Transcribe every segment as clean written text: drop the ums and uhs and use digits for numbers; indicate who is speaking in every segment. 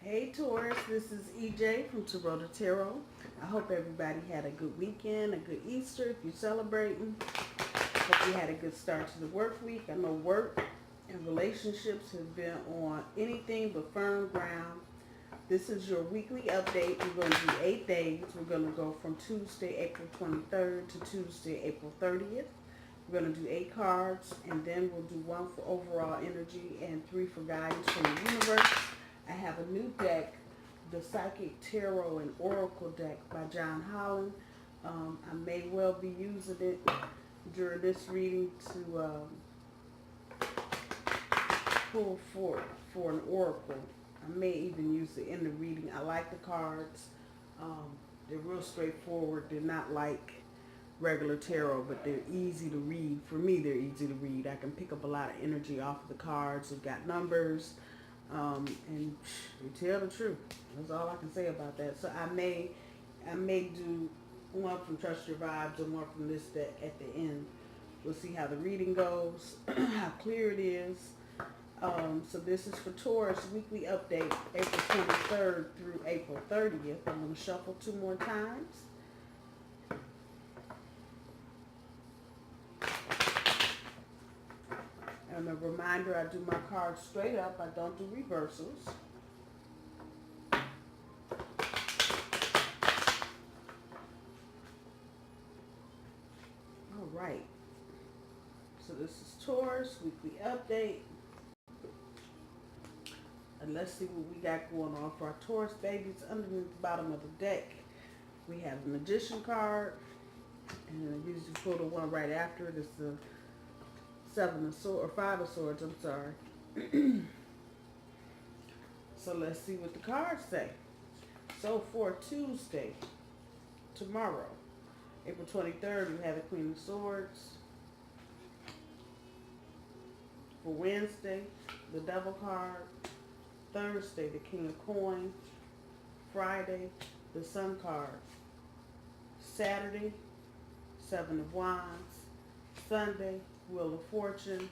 Speaker 1: Hey Taurus, this is EJ from Taurota Tarot. I hope everybody had a good weekend, a good Easter if you're celebrating. Hope you had a good start to the work week. I know work and relationships have been on anything but firm ground. This is your weekly update. We're going to do 8 days. We're going to go from Tuesday, April 23rd to Tuesday, April 30th. We're going to do 8 cards, and then we'll do 1 for overall energy and 3 for guidance from the universe. I have a new deck, the Psychic Tarot and Oracle deck by Holland. I may well be using it during this reading to pull for an oracle. I may even use it in the reading. I like the cards. They're real straightforward. They're not like regular tarot, but they're easy to read. For me, they're easy to read. I can pick up a lot of energy off of the cards. They've got numbers. And you tell the truth. That's all I can say about that. So I may do 1 from Trust Your Vibes and 1 from this deck at the end. We'll see how the reading goes, how clear it is. So this is for Taurus weekly update, April 23rd through April 30th. I'm going to shuffle 2 more times. And a reminder, I do my cards straight up. I don't do reversals. All right. So this is Taurus weekly update. And let's see what we got going on for our Taurus babies. Underneath the bottom of the deck, we have the Magician card. And I usually pull the one right after it. It's the 7 of Swords, or 5 of Swords, I'm sorry. So let's see what the cards say. So for Tuesday, tomorrow, April 23rd, we have the Queen of Swords. For Wednesday, the Devil card. Thursday, the King of Coins. Friday, the Sun card. Saturday, 7 of Wands. Sunday, Wheel of Fortune.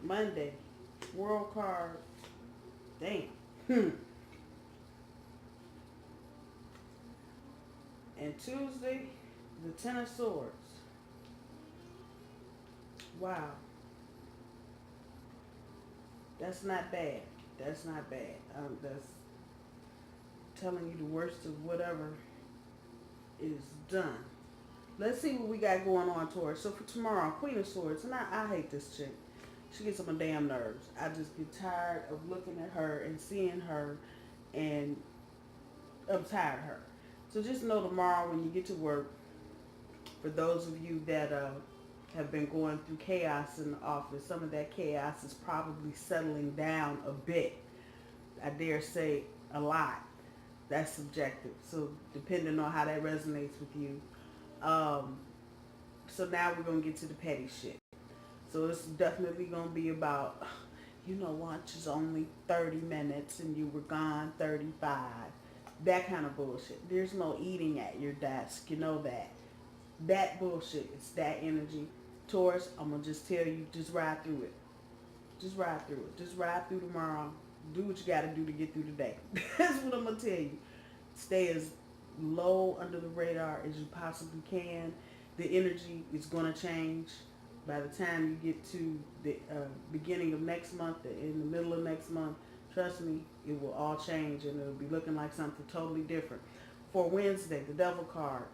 Speaker 1: Monday, World card. Damn. And Tuesday, the 10 of Swords. Wow. That's not bad. That's not bad. That's telling you the worst of whatever is done. Let's see what we got going on, Taurus. So for tomorrow, Queen of Swords, and I hate this chick. She gets on my damn nerves. I just get tired of looking at her and seeing her, and I'm tired of her. So just know tomorrow when you get to work, for those of you that have been going through chaos in the office, some of that chaos is probably settling down a bit. I dare say a lot. That's subjective. So depending on how that resonates with you. So now we're going to get to the petty shit. So it's definitely going to be about, lunch is only 30 minutes and you were gone 35. That kind of bullshit. There's no eating at your desk. You know that. That bullshit. It's that energy. Taurus, I'm going to just tell you, just ride through it. Just ride through it. Just ride through tomorrow. Do what you got to do to get through the day. That's what I'm going to tell you. Stay as low under the radar as you possibly can. The energy is going to change. By the time you get to the beginning of next month, in the middle of next month, trust me, it will all change and it'll be looking like something totally different. For Wednesday, the Devil card.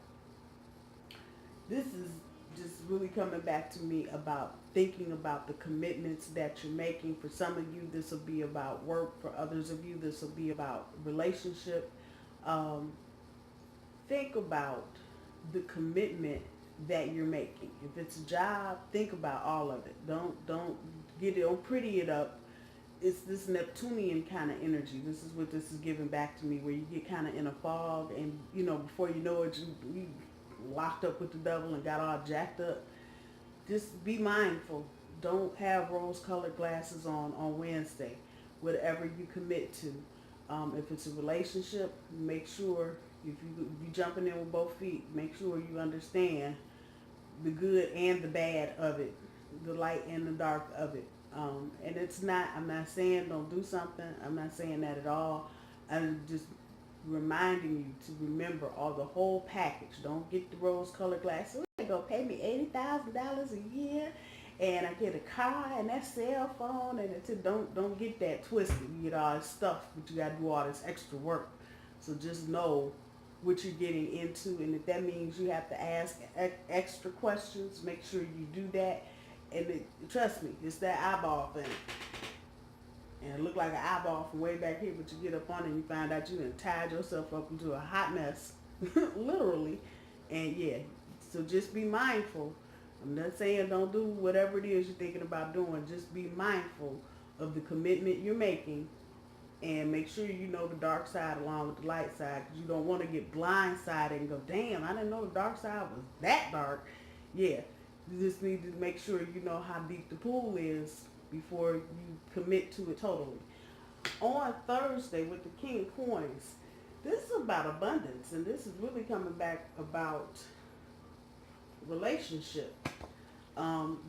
Speaker 1: This is just really coming back to me about thinking about the commitments that you're making. For some of you, this will be about work. For others of you, this will be about relationship. Think about the commitment that you're making. If it's a job, think about all of it. Don't pretty it up. It's this Neptunian kind of energy. This is what this is giving back to me, where you get kind of in a fog and, before you know it, you locked up with the devil and got all jacked up. Just be mindful. Don't have rose-colored glasses on Wednesday, whatever you commit to. If it's a relationship, make sure, if you jumping in with both feet, make sure you understand the good and the bad of it, the light and the dark of it. And it's not, I'm not saying don't do something. I'm not saying that at all. I'm just reminding you to remember all the whole package. Don't get the rose colored glasses. They're going to pay me $80,000 a year and I get a car and that cell phone and it's, don't get that twisted. You get all this stuff, but you got to do all this extra work. So just know what you're getting into, and if that means you have to ask extra questions, make sure you do that. And trust me, it's that eyeball thing. And it looked like an eyeball from way back here, but you get up on it and you find out you done tied yourself up into a hot mess, literally. And yeah, so just be mindful. I'm not saying don't do whatever it is you're thinking about doing. Just be mindful of the commitment you're making, and make sure you know the dark side along with the light side, because you don't want to get blindsided and go, damn, I didn't know the dark side was that dark. Yeah, you just need to make sure you know how deep the pool is before you commit to it totally. On Thursday with the King of Coins, this is about abundance, and this is really coming back about relationship.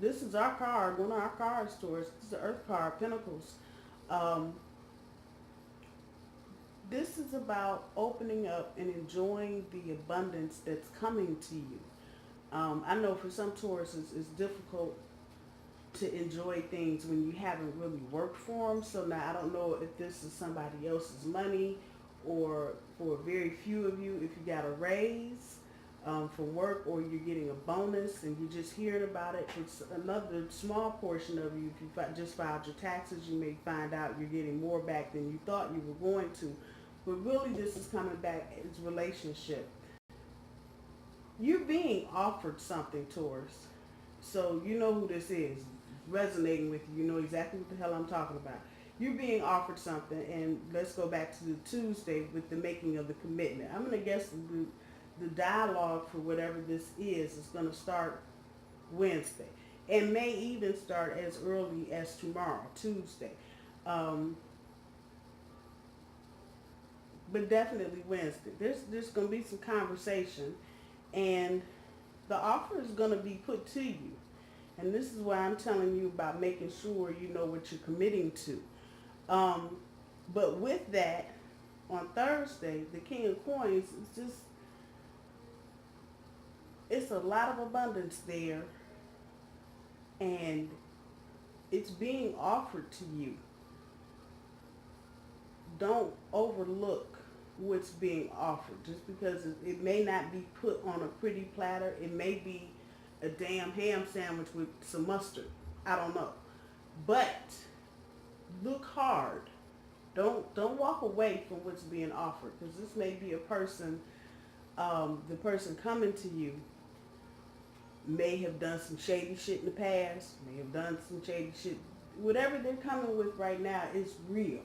Speaker 1: This is our card, one of our card stores. This is the Earth card, Pentacles. This is about opening up and enjoying the abundance that's coming to you. I know for some Taurus it's difficult to enjoy things when you haven't really worked for them. So now I don't know if this is somebody else's money, or for a very few of you, if you got a raise for work, or you're getting a bonus and you're just hearing about it. For another small portion of you, if you just filed your taxes, you may find out you're getting more back than you thought you were going to. But really this is coming back as relationship. You're being offered something, Taurus. So you know who this is. Resonating with you. You know exactly what the hell I'm talking about. You're being offered something, and let's go back to the Tuesday with the making of the commitment. I'm going to guess the dialogue for whatever this is going to start Wednesday, and may even start as early as tomorrow, Tuesday. But definitely Wednesday. There's going to be some conversation, and the offer is going to be put to you. And this is why I'm telling you about making sure you know what you're committing to. But with that, on Thursday, the King of Coins is just, it's a lot of abundance there, and it's being offered to you. Don't overlook what's being offered. Just because it may not be put on a pretty platter, it may be a damn ham sandwich with some mustard. I don't know. But look hard. Don't walk away from what's being offered, because this may be a person, the person coming to you may have done some shady shit in the past, may have done some shady shit. Whatever they're coming with right now is real.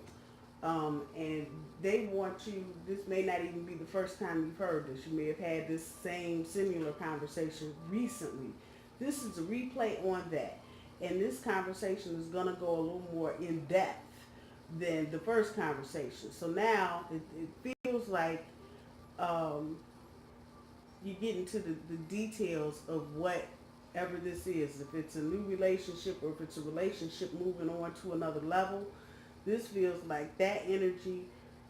Speaker 1: And they want you, this may not even be the first time you've heard this. You may have had this same similar conversation recently. This is a replay on that. And this conversation is going to go a little more in depth than the first conversation. So now it feels like you get into the details of whatever this is. If it's a new relationship, or if it's a relationship moving on to another level, this feels like that energy.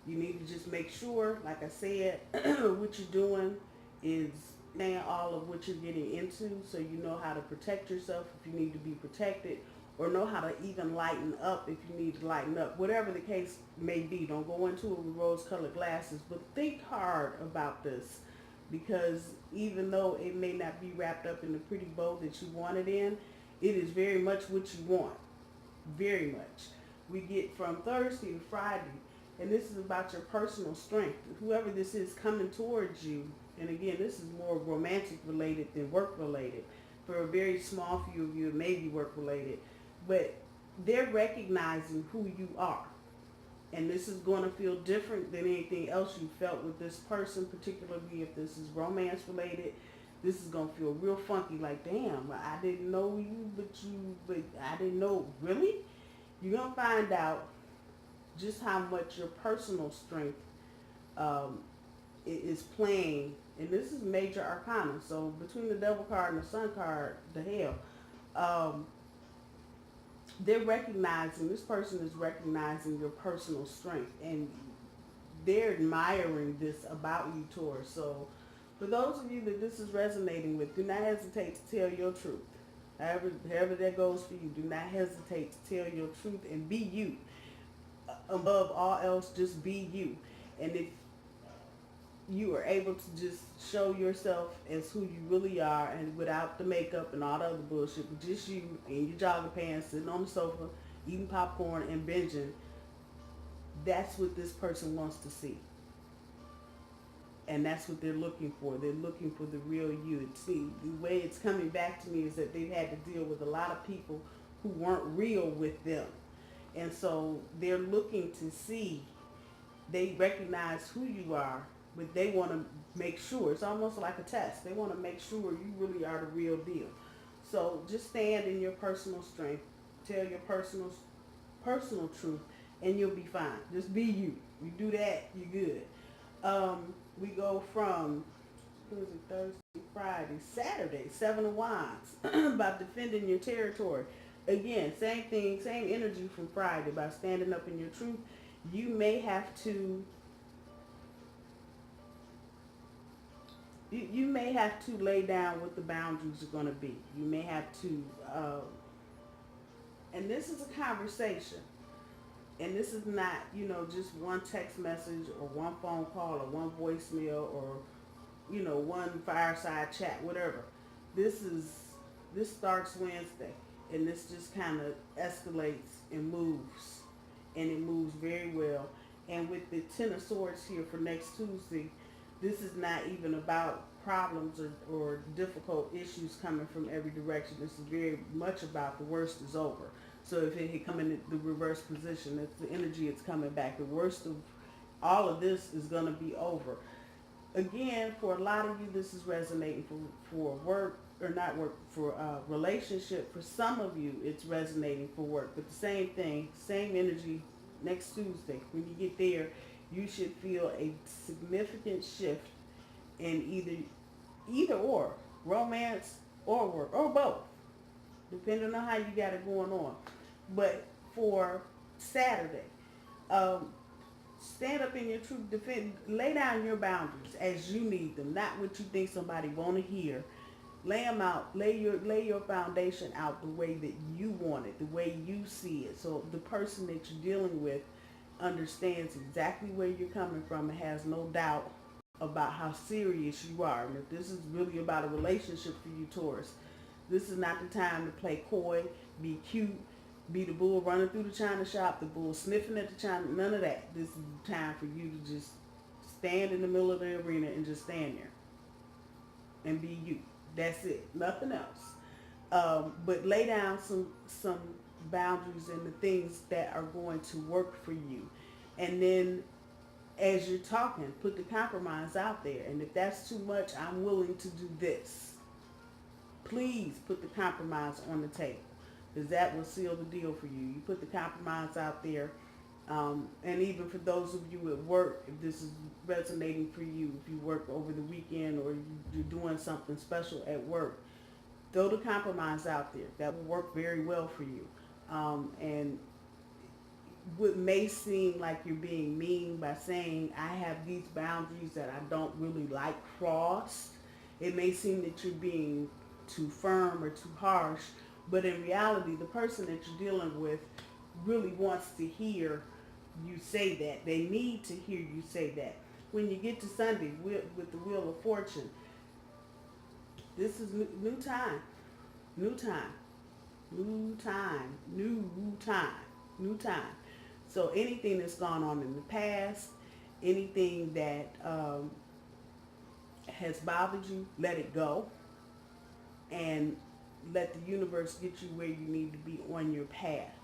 Speaker 1: You need to just make sure, like I said, what you're doing is saying all of what you're getting into, so you know how to protect yourself if you need to be protected, or know how to even lighten up if you need to lighten up. Whatever the case may be, don't go into it with rose-colored glasses, but think hard about this, because even though it may not be wrapped up in the pretty bow that you want it in, it is very much what you want. Very much. We get from Thursday to Friday, and this is about your personal strength. Whoever this is coming towards you, and again, this is more romantic related than work related. For a very small few of you, it may be work related, but they're recognizing who you are. And this is going to feel different than anything else you felt with this person, particularly if this is romance related. This is going to feel real funky, like, damn, I didn't know you, but I didn't know, really? You're going to find out just how much your personal strength is playing. And this is major arcana. So between the devil card and the sun card, the hell. this person is recognizing your personal strength, and they're admiring this about you, Taurus. So for those of you that this is resonating with, do not hesitate to tell your truth. However that goes for you, do not hesitate to tell your truth and be you. Above all else, just be you. And if you are able to just show yourself as who you really are, and without the makeup and all the other bullshit, but just you in your jogging pants, sitting on the sofa, eating popcorn and binging, that's what this person wants to see. And that's what they're looking for. They're looking for the real you. See, the way it's coming back to me is that they've had to deal with a lot of people who weren't real with them. And so they're looking to see, they recognize who you are, but they want to make sure. It's almost like a test. They want to make sure you really are the real deal. So just stand in your personal strength. Tell your personal truth, and you'll be fine. Just be you. You do that, you're good. We go from, what is it, Thursday, Friday, Saturday, Seven of Wands, about defending your territory. Again, same thing, same energy from Friday, about standing up in your truth. You may have to, you may have to lay down what the boundaries are going to be. You may have to, and this is a conversation. And this is not, just one text message or one phone call or one voicemail or, one fireside chat, whatever. This starts Wednesday, and this just kind of escalates and moves, and it moves very well. And with the Ten of Swords here for next Tuesday, this is not even about problems or difficult issues coming from every direction. This is very much about the worst is over. So if it had come in the reverse position, that's the energy it's coming back. The worst of all of this is going to be over. Again, for a lot of you, this is resonating for work, or not work, for relationship. For some of you, it's resonating for work. But the same thing, same energy next Tuesday. When you get there, you should feel a significant shift in either or, romance or work, or both, depending on how you got it going on. But for Saturday, stand up in your truth, defend, lay down your boundaries as you need them, not what you think somebody want to hear. Lay them out, lay your foundation out the way that you want it, the way you see it. So the person that you're dealing with understands exactly where you're coming from and has no doubt about how serious you are. And if this is really about a relationship for you, Taurus, this is not the time to play coy, be cute, be the bull running through the china shop, the bull sniffing at the china, none of that. This is the time for you to just stand in the middle of the arena and just stand there and be you. That's it, nothing else. But lay down some boundaries and the things that are going to work for you. And then as you're talking, put the compromise out there. And if that's too much, I'm willing to do this. Please put the compromise on the table, because that will seal the deal for you. You put the compromise out there. And even for those of you at work, if this is resonating for you, if you work over the weekend or you're doing something special at work, throw the compromise out there. That will work very well for you. And what may seem like you're being mean by saying, I have these boundaries that I don't really like crossed. It may seem that you're being too firm or too harsh, but in reality, the person that you're dealing with really wants to hear you say that. They need to hear you say that. When you get to Sunday with the Wheel of Fortune, this is new time, new time, new time, new time, new time. So anything that's gone on in the past, anything that has bothered you, let it go. And let the universe get you where you need to be on your path.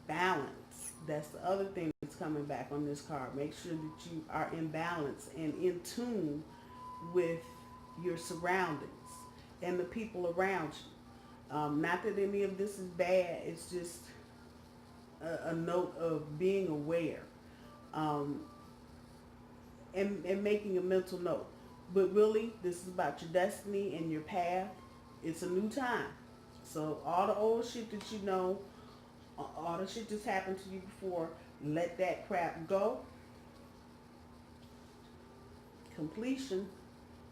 Speaker 1: Balance. That's the other thing that's coming back on this card. Make sure that you are in balance and in tune with your surroundings and the people around you. Not that any of this is bad. It's just a note of being aware and making a mental note. But really, this is about your destiny and your path. It's a new time. So all the old shit that you know, all the shit that's happened to you before, let that crap go. Completion,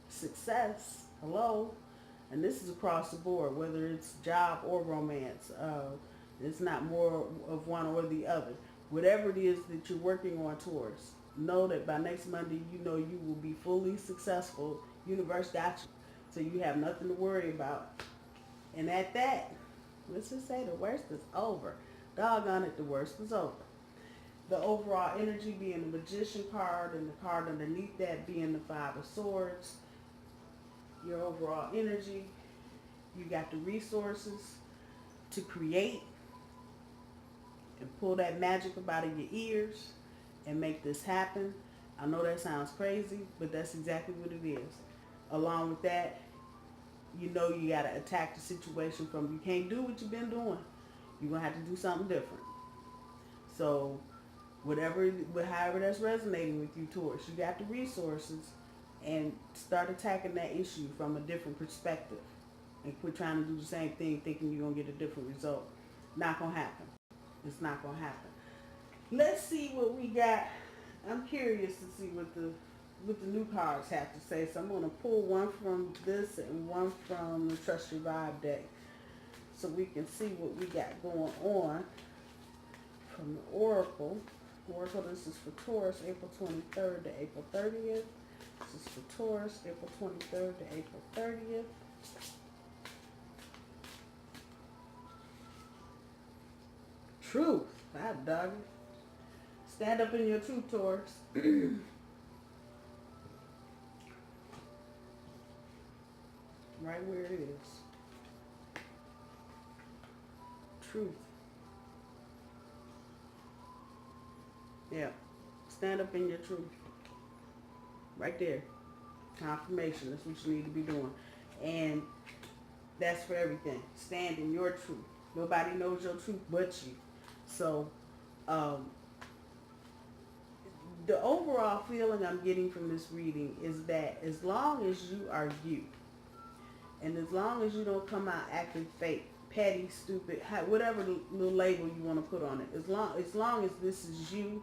Speaker 1: success, hello. And this is across the board, whether it's job or romance. It's not more of one or the other. Whatever it is that you're working on towards, know that by next Monday, you know you will be fully successful. Universe got you. So you have nothing to worry about. And at that, let's just say the worst is over. Doggone it, the worst is over. The overall energy being the Magician card, and the card underneath that being the Five of Swords. Your overall energy, you got the resources to create and pull that magic up out of your ears and make this happen. I know that sounds crazy, but that's exactly what it is. Along with that, you know you got to attack the situation from, you can't do what you've been doing. You're going to have to do something different. So however that's resonating with you, Taurus, you got the resources, and start attacking that issue from a different perspective. And quit trying to do the same thing thinking you're going to get a different result. Not going to happen. It's not going to happen. Let's see what we got. I'm curious to see what the new cards have to say. So I'm going to pull one from this and one from the Trust Your Vibe deck, so we can see what we got going on from the Oracle. Oracle, this is for Taurus, April 23rd to April 30th. This is for Taurus, April 23rd to April 30th. Truth. Hot dog. Stand up in your truth, Taurus. Right where it is. Truth. Yeah. Stand up in your truth. Right there. Confirmation. That's what you need to be doing. And that's for everything. Stand in your truth. Nobody knows your truth but you. So, the overall feeling I'm getting from this reading is that as long as you are you, and as long as you don't come out acting fake, petty, stupid, whatever little label you want to put on it, as long as this is you,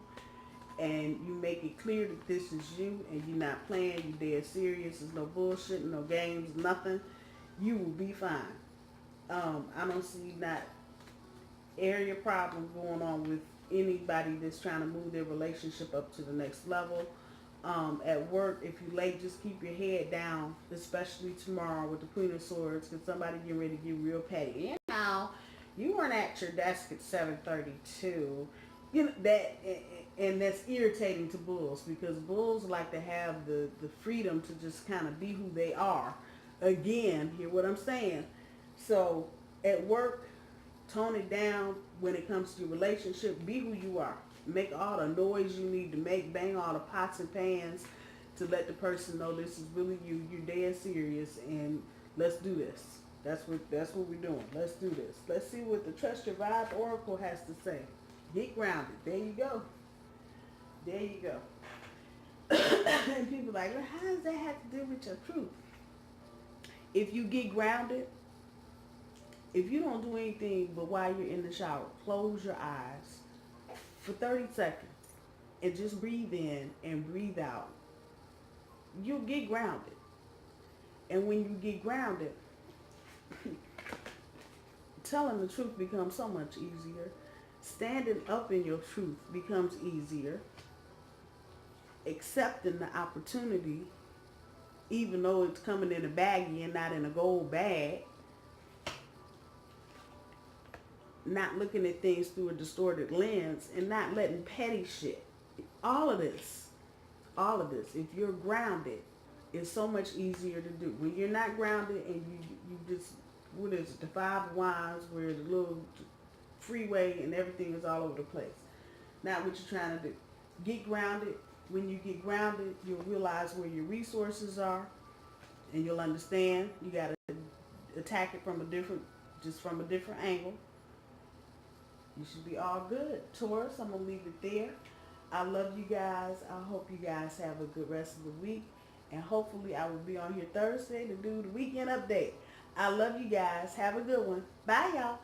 Speaker 1: and you make it clear that this is you, and you're not playing, you're dead serious, there's no bullshit, no games, nothing, you will be fine. I don't see not area problem going on with anybody that's trying to move their relationship up to the next level. At work, if you're late, just keep your head down, especially tomorrow with the Queen of Swords, because somebody getting ready to get real petty. And now, you weren't at your desk at 7:32. You know that, and that's irritating to bulls, because bulls like to have the freedom to just kind of be who they are. Again, hear what I'm saying? So at work, tone it down. When it comes to your relationship, be who you are. Make all the noise you need to make. Bang all the pots and pans to let the person know this is really you. You're dead serious, and let's do this. That's what we're doing. Let's do this. Let's see what the Trust Your Vibe Oracle has to say. Get grounded. There you go. There you go. And people are like, well, how does that have to do with your truth? If you get grounded, if you don't do anything but while you're in the shower, close your eyes for 30 seconds and just breathe in and breathe out, you'll get grounded. And when you get grounded, telling the truth becomes so much easier. Standing up in your truth becomes easier. Accepting the opportunity, even though it's coming in a baggie and not in a gold bag. Not looking at things through a distorted lens, and not letting petty shit. All of this, if you're grounded, is so much easier to do. When you're not grounded and you just, what is it, the Five of Wands, where the little freeway and everything is all over the place. Not what you're trying to do. Get grounded. When you get grounded, you'll realize where your resources are, and you'll understand you got to attack it from a different angle. You should be all good. Taurus, I'm going to leave it there. I love you guys. I hope you guys have a good rest of the week. And hopefully I will be on here Thursday to do the weekend update. I love you guys. Have a good one. Bye, y'all.